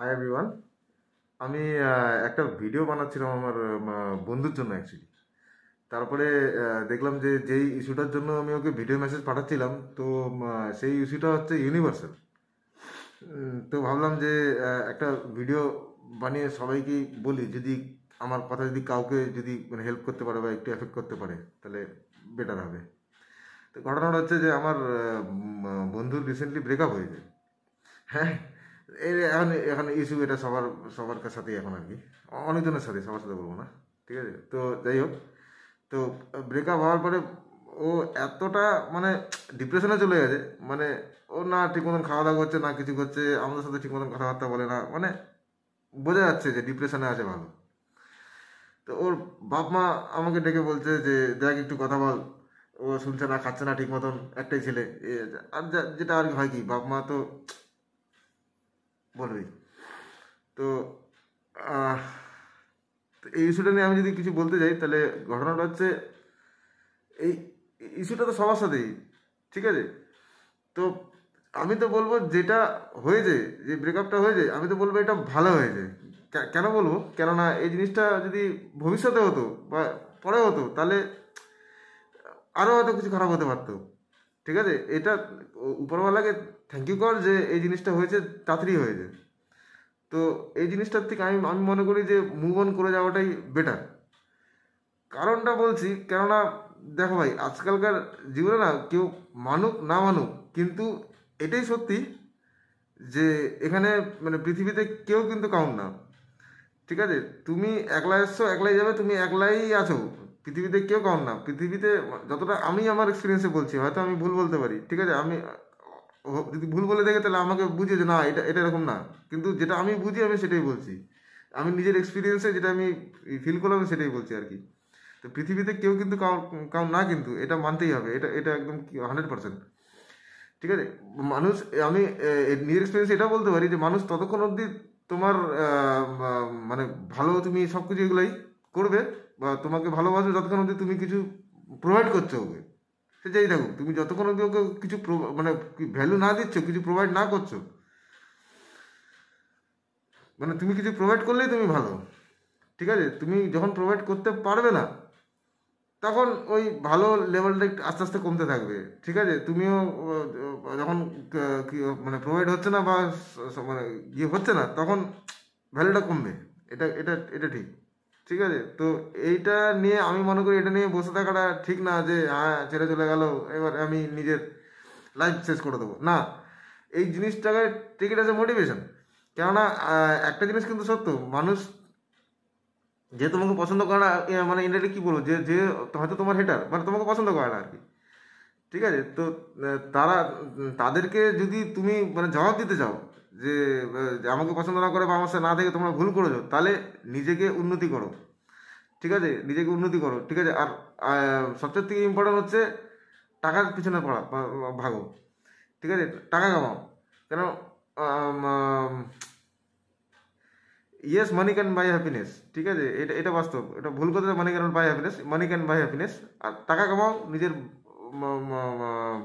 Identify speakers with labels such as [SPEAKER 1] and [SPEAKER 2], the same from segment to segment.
[SPEAKER 1] Hi everyone. আমি একটা video বানাচ্ছিলাম আমার বন্ধুর জন্য অ্যাকচুয়ালি। তারপরে দেখলাম যে যেই ইস্যুটার জন্য আমি ওকে ভিডিও মেসেজ পাঠাচ্ছিলাম, তো সেই ইস্যুটা হচ্ছে ইউনিভার্সাল। তো ভাবলাম যে একটা ভিডিও বানিয়ে সবাইকে বলি, যদি আমার কথা যদি কাউকে যদি মানে হেল্প করতে পারে বা একটু এফেক্ট করতে পারে তাহলে বেটার হবে। তো ঘটনাটা হচ্ছে যে আমার বন্ধুর রিসেন্টলি ব্রেকআপ হয়েছে। হ্যাঁ, এই এখন এখন ইস্যু এটা সবার সবার সাথেই এখন আর কি, অনেকজনের সাথে, সবার সাথে বলবো না, ঠিক আছে? তো যাই হোক, তো ব্রেকআপ হওয়ার পরে ও এতটা মানে ডিপ্রেশনে চলে গেছে। মানে ও না ঠিক মতন খাওয়া দাওয়া করছে, না কিছু করছে, আমাদের সাথে ঠিক মতন কথাবার্তা বলে না। মানে বোঝা যাচ্ছে যে ডিপ্রেশনে আছে ভালো। তো ওর বাপ মা আমাকে ডেকে বলছে যে দেখ একটু কথা বল, ও শুনছে না, খাচ্ছে না ঠিক মতন, একটাই ছেলে। আর যেটা আর কি হয়, কি বাপ মা তো বলবেই। তো আহ, তো এই ইস্যুটা নিয়ে আমি যদি কিছু বলতে যাই, তাহলে ঘটনাটা হচ্ছে এই ইস্যুটা তো সবার সাথেই, ঠিক আছে? তো আমি তো বলবো যেটা হয়েছে, যে ব্রেকআপটা হয়েছে, আমি তো বলবো এটা ভালো হয়েছে। কেন বলবো? কেননা এই জিনিসটা যদি ভবিষ্যতে হতো বা পরে হতো, তাহলে আরও হয়তো কিছু খারাপ হতে পারতো, ঠিক আছে? এটা উপরওয়ালাকে থ্যাংক ইউ কর যে এই জিনিসটা হয়েছে, তাড়াতাড়ি হয়েছে। তো এই জিনিসটার থেকে আমি আমি মনে করি যে মুভ অন করে যাওয়াটাই বেটার। কারণটা বলছি, কেননা দেখো ভাই, আজকালকার জীবনে না কেউ মানুক না মানুক, কিন্তু এটাই সত্যি যে এখানে মানে পৃথিবীতে কেউ কিন্তু কাউন্ট না, ঠিক আছে? তুমি একলা এসছো, একলাই যাবে, তুমি একলাই আছো। পৃথিবীতে কেউ কাউন্ট না। পৃথিবীতে যতটা আমি আমার এক্সপিরিয়েন্সে বলছি, হয়তো আমি ভুল বলতে পারি, ঠিক আছে? আমি যদি ভুল বলে দেখে তাহলে আমাকে বুঝিয়ে যে না, এটা এটা এরকম না। কিন্তু যেটা আমি বুঝি আমি সেটাই বলছি। আমি নিজের এক্সপিরিয়েন্সে যেটা আমি ফিল করলাম সেটাই বলছি আর কি। তো পৃথিবীতে কেউ কিন্তু কাউ না, কিন্তু এটা মানতেই হবে, এটা এটা একদম 100%, ঠিক আছে? মানুষ, আমি নিজের এক্সপিরিয়েন্স এটা বলতে পারি যে মানুষ ততক্ষণ অবধি তোমার মানে ভালো, তুমি সব কিছু এগুলাই করবে বা তোমাকে ভালোবাসবে যতক্ষণ অবধি তুমি কিছু প্রোভাইড করছো ওকে। সে যাই থাকুক, তুমি যতক্ষণ অবধি ওকে কিছু মানে ভ্যালু না দিচ্ছ, কিছু প্রোভাইড না করছো, মানে তুমি কিছু প্রোভাইড করলেই তুমি ভালো, ঠিক আছে? তুমি যখন প্রোভাইড করতে পারবে না, তখন ওই ভালো লেভেলটা একটু আস্তে আস্তে কমতে থাকবে, ঠিক আছে? তুমিও যখন মানে প্রোভাইড হচ্ছে না বা মানে ইয়ে হচ্ছে না, তখন ভ্যালুটা কমবে। এটা এটা এটা ঠিক, ঠিক আছে? তো এইটা নিয়ে আমি মনে করি এটা নিয়ে বসে থাকাটা ঠিক না, যে হ্যাঁ ছেড়ে চলে গেল, এবার আমি নিজের লাইফ শেষ করে দেবো না। এই জিনিসটাকে take it as a motivation. কেননা একটা জিনিস কিন্তু সত্য, মানুষ যে তোমাকে পছন্দ করে না, মানে ইনডাইরেক্টলি কি বলবো, যে যে হয়তো তোমার হেটার, মানে তোমাকে পছন্দ করে না আর কি, ঠিক আছে? তো তারা তাদেরকে যদি তুমি মানে জবাব দিতে চাও যে যে আমাকে পছন্দ না করে বা আমার সাথে না থেকে তোমরা ভুল করেছো, তাহলে নিজেকে উন্নতি করো, ঠিক আছে? নিজেকে উন্নতি করো, ঠিক আছে? আর সবচেয়ে থেকে ইম্পর্টেন্ট হচ্ছে টাকার পিছনে পড়া ভাগো, ঠিক আছে? টাকা কামাও। কেন? Yes, money can buy happiness, ঠিক আছে? এটা এটা বাস্তব, এটা ভুল কথা। Money can buy happiness, money can buy happiness. আর টাকা কামাও, নিজের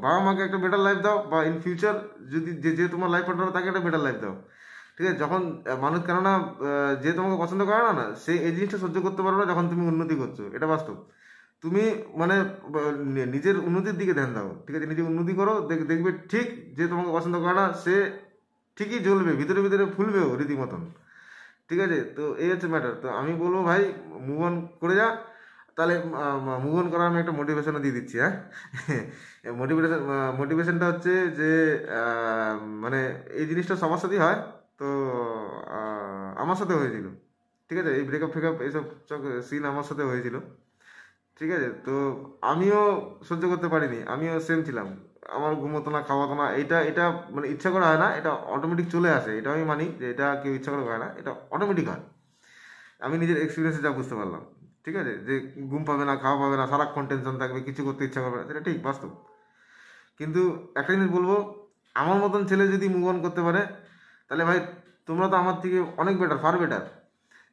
[SPEAKER 1] বাবা মাকে একটা বেটার লাইফ দাও, বা ইন ফিউচার যদি যে যে তোমার লাইফ পার্টনার তাকে একটা বেটার লাইফ দাও, ঠিক আছে? যখন মানুষ, কেননা যে তোমাকে পছন্দ করে না, না সে এই জিনিসটা সহ্য করতে পারবে না যখন তুমি উন্নতি করছো, এটা বাস্তব। তুমি মানে নিজের উন্নতির দিকে ধ্যান দাও, ঠিক আছে? নিজের উন্নতি করো, দেখবে ঠিক যে তোমাকে পছন্দ করে না সে ঠিকই জ্বলবে, ভিতরে ভিতরে ফুলবেও রীতিমতন, ঠিক আছে? তো এই হচ্ছে ম্যাটার। তো আমি বলবো ভাই, মুভ অন করে যা। তাহলে মুভ অন করার আমি একটা মোটিভেশনও দিয়ে দিচ্ছি, হ্যাঁ। মোটিভেশন মোটিভেশনটা হচ্ছে যে আহ, মানে এই জিনিসটা সবার সাথেই হয়। তো আমার সাথে হয়েছিল, ঠিক আছে? এই ব্রেকআপ ফ্রেকআপ এইসব সিন আমার সাথে হয়েছিল, ঠিক আছে? তো আমিও সহ্য করতে পারিনি, আমিও সেম ছিলাম। আমার ঘুমোতো না, খাওয়াতো না। এটা এটা মানে ইচ্ছা করা হয় না, এটা অটোমেটিক চলে আসে। এটা আমি মানি যে এটা কেউ ইচ্ছা করে হয় না, এটা অটোমেটিক হয়। আমি নিজের এক্সপিরিয়েন্সে যা বুঝতে পারলাম, ঠিক আছে? যে ঘুম পাবে না, খাওয়া পাবে না, সারাক্ষণ টেনশন থাকবে, কিছু করতে ইচ্ছা করবে না, সেটা ঠিক বাস্তব। কিন্তু একটা জিনিস বলবো, আমার মতন ছেলে যদি মুভ অন করতে পারে, তাহলে ভাই তোমরা তো আমার থেকে অনেক বেটার, ফার বেটার,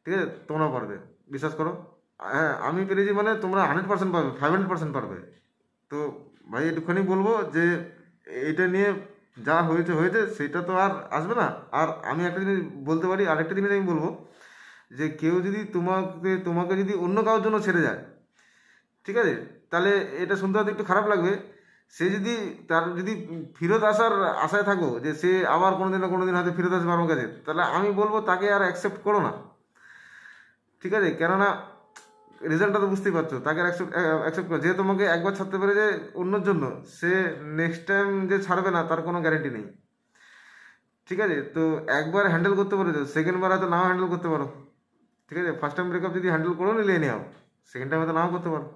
[SPEAKER 1] ঠিক আছে? তোমরাও পারবে, বিশ্বাস করো। হ্যাঁ, আমি পেরেছি মানে তোমরা 100% পারবে, 500% পারবে। তো ভাই একটুখানি বলবো যে এটা নিয়ে যা হয়েছে হয়েছে, সেটা তো আর আসবে না। আর আমি একটা জিনিস বলতে পারি, আরেকটা জিনিস আমি বলবো, যে কেউ যদি তোমাকে যদি অন্য কারোর জন্য ছেড়ে যায়, ঠিক আছে, তাহলে এটা শুনতে হয়তো একটু খারাপ লাগবে। সে যদি তার যদি ফেরত আসার আশায় থাকো যে সে আবার কোনোদিন না কোনোদিন হয়তো ফেরত আসবে আমার কাছে, তাহলে আমি বলবো তাকে আর অ্যাকসেপ্ট করো না, ঠিক আছে। কেননা রেজাল্টটা তো বুঝতেই পারছো, তাকে অ্যাকসেপ্ট করো। যে তোমাকে একবার ছাড়তে পেরে যে অন্যর জন্য, সে নেক্সট টাইম যে ছাড়বে না তার কোনো গ্যারেন্টি নেই, ঠিক আছে। তো একবার হ্যান্ডেল করতে পারো, সেকেন্ড বার হয়তো নাও হ্যান্ডেল করতে পারো, ঠিক আছে। ফার্স্ট টাইম ব্রেকআপ যদি হ্যান্ডেল করো নিলে নেও, সেকেন্ড টাইম হয়তো নাও করতে পারো।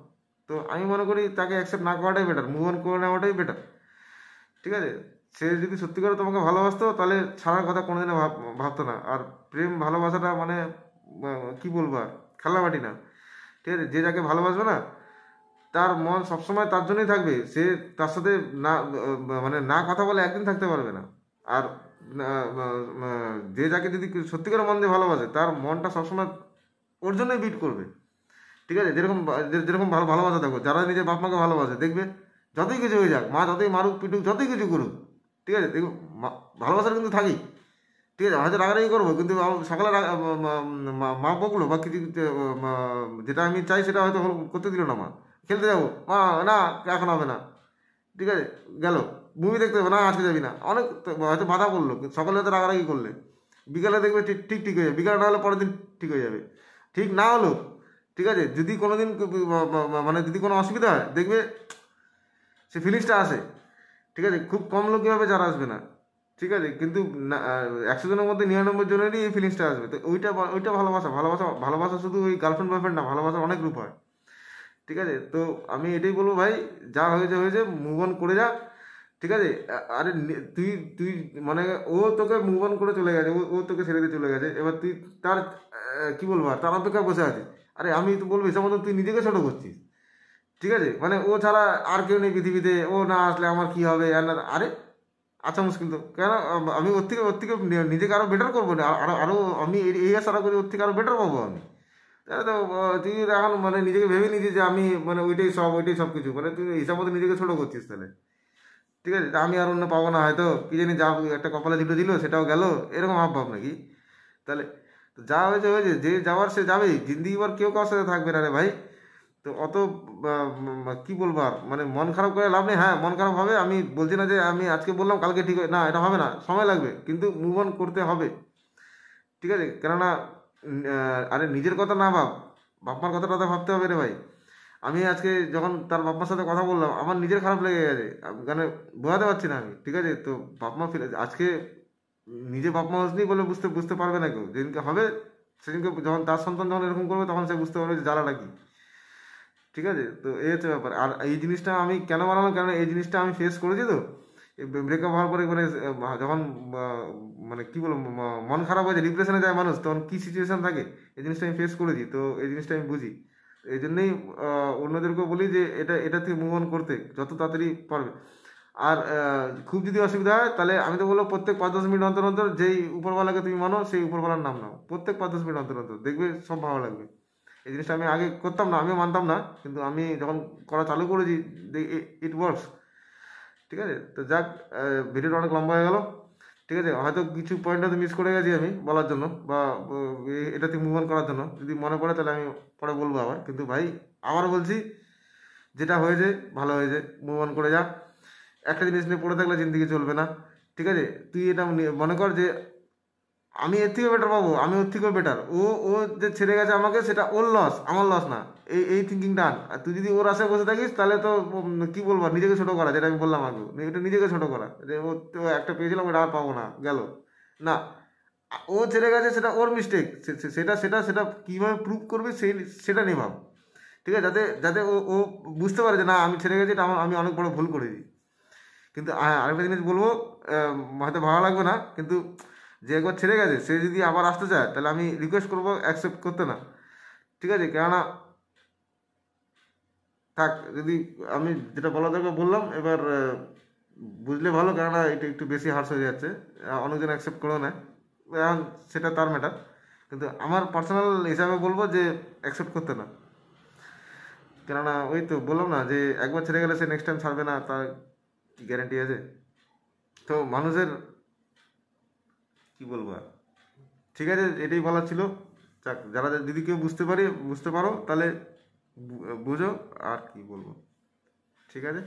[SPEAKER 1] তো আমি মনে করি তাকে অ্যাকসেপ্ট না করাটাই বেটার, মুভ অন করে নেওয়াটাই বেটার, ঠিক আছে। সে যদি সত্যি করে তোমাকে ভালোবাসতো তাহলে ছাড়ার কথা কোনোদিনও ভাবতো না। আর প্রেম ভালোবাসাটা মানে কি বলবো আর, খেলনাবাটি না, ঠিক আছে। যে যাকে ভালোবাসবে না, তার মন সবসময় তার জন্যই থাকবে। সে তার সাথে না মানে না কথা বলে একদিন থাকতে পারবে না। আর যে যাকে যদি সত্যিকার মন দিয়ে ভালোবাসে, তার মনটা সবসময় ওর জন্যই বিট করবে, ঠিক আছে। যেরকম যেরকম ভালোবাসা থাকো, যারা নিজের বাপ মাকে ভালোবাসে, দেখবে যতই কিছু হয়ে যাক, মা যতই মারুক পিটুক যতই কিছু করুক, ঠিক আছে, দেখো ভালোবাসাটা কিন্তু থাকেই, ঠিক আছে। হয়তো রাগারাগি করবো, কিন্তু সকালে মা বকলো বা কিছু যেটা আমি চাই সেটা হয়তো করতে দিল না, মা খেলতে যাবো, মা না এখন হবে না, ঠিক আছে, গেল মুভি দেখতে হবে না, আজকে যাবি না, অনেক হয়তো বাধা করলো, সকালে হয়তো রাগারাগি করলে, বিকালে দেখবে ঠিক ঠিক ঠিক হয়ে যাবে, বিকালে না হলে পরের দিন ঠিক হয়ে যাবে। ঠিক না হলো, ঠিক আছে, যদি কোনো দিন মানে যদি কোনো অসুবিধা হয়, দেখবে সে ফিলিংসটা আসে, ঠিক আছে। খুব কম লোকই হবে যারা আসবে না, ঠিক আছে। কিন্তু 100 জনের মধ্যে 99 জনেরই এই ফিলিংসটা আসবে। তো ওইটা ওইটা ভালোবাসা। ভালোবাসা শুধু ওই গার্লফ্রেন্ড বয়ফ্রেন্ড না, ভালোবাসার অনেক রূপ হয়, ঠিক আছে। তো আমি এটাই বলবো ভাই, যা হয়েছে হয়েছে, মুভ অন করে যা, ঠিক আছে। আরে তুই তুই মানে ও তোকে মুভ অন করে চলে গেছে, ও তোকে ছেড়ে দিয়ে চলে গেছে, এবার তুই তার কি বলবো আর, তার অপেক্ষায় বসে আছিস। আরে আমি তো বলবো এসব মতন তুই নিজেকে ছোট করছিস, ঠিক আছে। মানে ও ছাড়া আর কেউ নেই পৃথিবীতে, ও না আসলে আমার কি হবে আর না, আরে আচ্ছা মুশকিল তো কেন, আমি ওর থেকে নিজেকে আরো বেটার করবো না, আরো আরো আমি এই আশা করি ওর থেকে আরো বেটার পাবো আমি। তাহলে তো তুই এখন মানে নিজেকে ভেবে নিয়েছিস যে আমি মানে ওইটাই সব কিছু, মানে তুই হিসাব মতো নিজেকে ছোট করছিস তাহলে, ঠিক আছে। তা আমি আর অন্য পাবো না হয়তো, কি জানি, যা একটা কপালে দুটো দিল সেটাও গেল, এরকম ভাব নাকি? তাহলে তো যা হয়েছে হয়েছে, যে যাওয়ার সে যাবেই, জিন্দিগি বার কেউ কারোর সাথে থাকবে না রে ভাই। তো অত কি বলবো আর, মানে মন খারাপ করে লাভ নেই। হ্যাঁ, মন খারাপ হবে, আমি বলছি না যে আমি আজকে বললাম কালকে ঠিক হয় না, এটা হবে না, সময় লাগবে, কিন্তু মুভ অন করতে হবে, ঠিক আছে। কেননা আরে নিজের কথা না ভাব, বাপ মার কথাটা তো ভাবতে হবে রে ভাই। আমি আজকে যখন তার বাপ মার সাথে কথা বললাম, আমার নিজের খারাপ লেগে গেছে, মানে বোঝাতে পারছি না আমি, ঠিক আছে। তো বাপ মা ফিরে আজকে নিজে বাপ মা হসনি বলে বুঝতে বুঝতে পারবে না কেউ, যেদিনকে হবে সেদিনকে, যখন তার সন্তান যখন এরকম করবে, তখন সে বুঝতে পারবে যে জ্বালাটা কি, ঠিক আছে। তো এই হচ্ছে ব্যাপার। আর এই জিনিসটা আমি কেন বানালাম, কারণ এই জিনিসটা আমি ফেস করেছি। তো ব্রেকআপ হওয়ার পরে মানে যখন মানে কি বলবো, মন খারাপ হয়ে যায়, ডিপ্রেশনে যায় মানুষ, তখন কি সিচুয়েশন থাকে, এই জিনিসটা আমি ফেস করেছি। তো এই জিনিসটা আমি বুঝি, এই জন্যই অন্যদেরকেও বলি যে এটা থেকে মুভ অন করতে যত তাড়াতাড়ি পারবে। আর খুব যদি অসুবিধা হয়, তাহলে আমি তো বলবো প্রত্যেক 5-10 মিনিট অন্তর অন্তর যেই উপরওয়ালাকে তুমি মানো, সেই উপরওয়ালার নাম নাও, প্রত্যেক 5-10 মিনিট অন্তর অন্তর, দেখবে সব ভালো লাগবে। এই জিনিসটা আমি আগে করতাম না, আমিও মানতাম না, কিন্তু আমি যখন করা চালু করেছি, ইট ওয়ার্কস, ঠিক আছে। তো যাক, ভিডিওটা অনেক লম্বা হয়ে গেল, ঠিক আছে। হয়তো কিছু পয়েন্ট হয়তো মিস করে গেছি আমি বলার জন্য, বা এটা থেকে মুভ অন করার জন্য, যদি মনে পড়ে তাহলে আমি পরে বলবো আবার। কিন্তু ভাই আবার বলছি, যেটা হয়েছে ভালো হয়েছে, মুভ অন করে যা। একটা জিনিস নিয়ে পড়ে থাকলে জিন্দিগি চলবে না, ঠিক আছে। তুই এটা মনে কর যে আমি এর থেকেও বেটার পাবো, আমি ওর থেকেও বেটার, ও যে ছেড়ে গেছে আমাকে, সেটা ওর লস, আমার লস না, এই থিঙ্কিংটা আন। আর তুই যদি ওর আশায় বসে থাকিস, তাহলে তো কি বলবো, নিজেকে ছোট করা, যেটা আমি বললাম আগে, এটা নিজেকে ছোট করা, যে ও তো একটা পেয়েছিলাম, ওটা আর পাবো না, গেল না। ও ছেড়ে গেছে, সেটা ওর মিস্টেক, সেটা সেটা সেটা কীভাবে প্রুভ করবে সেটা নিয়ে ভাব, ঠিক আছে। যাতে যাতে ও বুঝতে পারে যে না, আমি ছেড়ে গেছি, এটা আমি অনেক বড় ভুল করেছি। কিন্তু হ্যাঁ, আরেকটা জিনিস বলবো, হয়তো ভালো লাগবে না, কিন্তু যে একবার ছেড়ে গেছে, সে যদি আবার আসতে চায়, তাহলে আমি রিকোয়েস্ট করবো অ্যাকসেপ্ট করতে না, ঠিক আছে। কেননা থাক, যদি আমি যেটা বলা দরকার বললাম, এবার বুঝলে ভালো, কেননা এটা একটু বেশি হার্শ হয়ে যাচ্ছে, অনেকজন অ্যাকসেপ্ট করেও নেয়, এখন সেটা তার ম্যাটার। কিন্তু আমার পার্সোনাল হিসাবে বলবো যে অ্যাকসেপ্ট করতে না। কেননা ওই তো বললাম না যে একবার ছেড়ে গেলে সে নেক্সট টাইম ছাড়বে না, তার কি গ্যারান্টি আছে? তো মানুষের কি বলবো আর, ঠিক আছে, এটাই বলার ছিল। যাক, যারা যদি কেউ বুঝতে পারো তাহলে বুঝো, আর কি বলবো, ঠিক আছে।